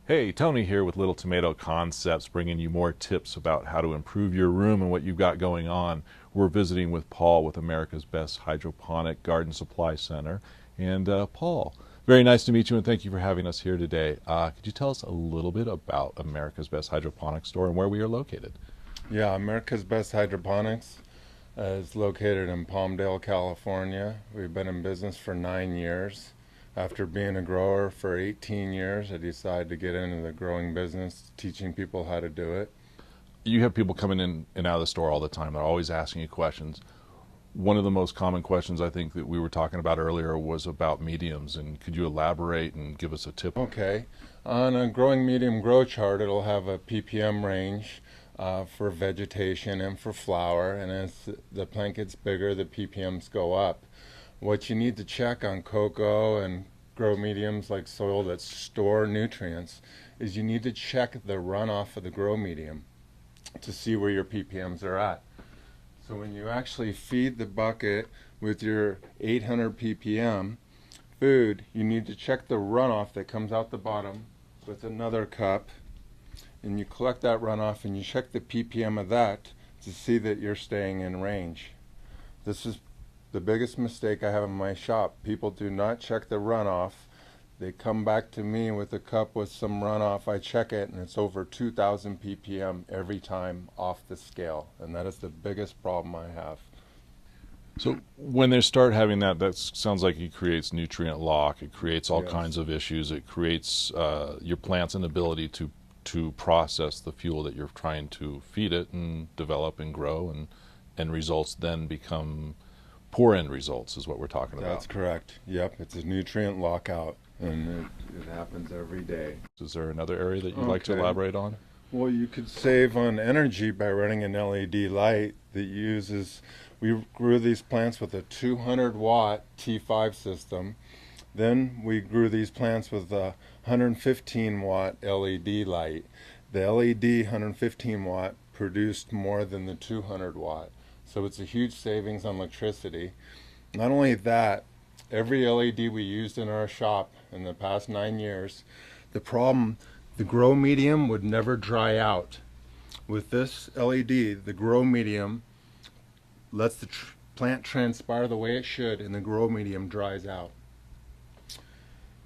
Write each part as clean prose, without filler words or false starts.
Hey, Tony here with Little Tomato Concepts, bringing you more tips about how to improve your room and what you've got going on. We're visiting with Paul with America's Best Hydroponic Garden Supply Center. And Paul, very nice to meet you and thank you for having us here today. Could you tell us a little bit about America's Best Hydroponic Store and where we are located? Yeah, America's Best Hydroponics is located in Palmdale, California. We've been in business for 9 years. After being a grower for 18 years, I decided to get into the growing business, teaching people how to do it. You have people coming in and out of the store all the time. They're always asking you questions. One of the most common questions I think that we were talking about earlier was about mediums, and could you elaborate and give us a tip? Okay, on a growing medium grow chart, it'll have a ppm range for vegetation and for flower, and as the plant gets bigger, the ppms go up. What you need to check on cocoa and grow mediums like soil that store nutrients is you need to check the runoff of the grow medium to see where your ppms are at. So when you actually feed the bucket with your 800 ppm food, you need to check the runoff that comes out the bottom with another cup, and you collect that runoff and you check the ppm of that to see that you're staying in range. This is the biggest mistake I have in my shop. People do not check the runoff. They come back to me with a cup with some runoff. I check it and it's over 2,000 ppm every time off the scale, and that is the biggest problem I have. So when they start having that sounds like it creates nutrient lock. It creates all kinds of issues. It creates your plant's inability to process the fuel that you're trying to feed it and develop and grow, and results then become poor end results is what we're talking about. That's correct. Yep, it's a nutrient lockout, and it happens every day. Is there another area that you'd like to elaborate on? Well, you could save on energy by running an LED light that uses, we grew these plants with a 200 watt T5 system. Then we grew these plants with a 115 watt LED light. The LED 115 watt produced more than the 200 watt. So it's a huge savings on electricity. Not only that, every LED we used in our shop in the past 9 years, the grow medium would never dry out. With this LED, the grow medium lets the plant transpire the way it should, and the grow medium dries out.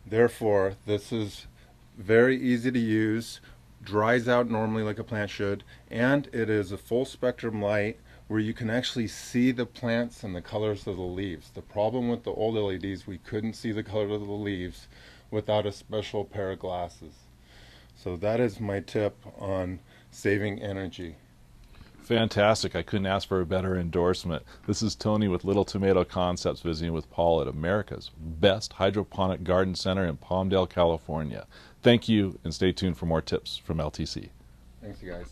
Therefore, this is very easy to use, dries out normally like a plant should, and it is a full spectrum light where you can actually see the plants and the colors of the leaves. The problem with the old LEDs, we couldn't see the color of the leaves without a special pair of glasses. So that is my tip on saving energy. Fantastic. I couldn't ask for a better endorsement. This is Tony with Little Tomato Concepts visiting with Paul at America's Best Hydroponic Garden Center in Palmdale, California. Thank you, and stay tuned for more tips from LTC. Thanks, you guys.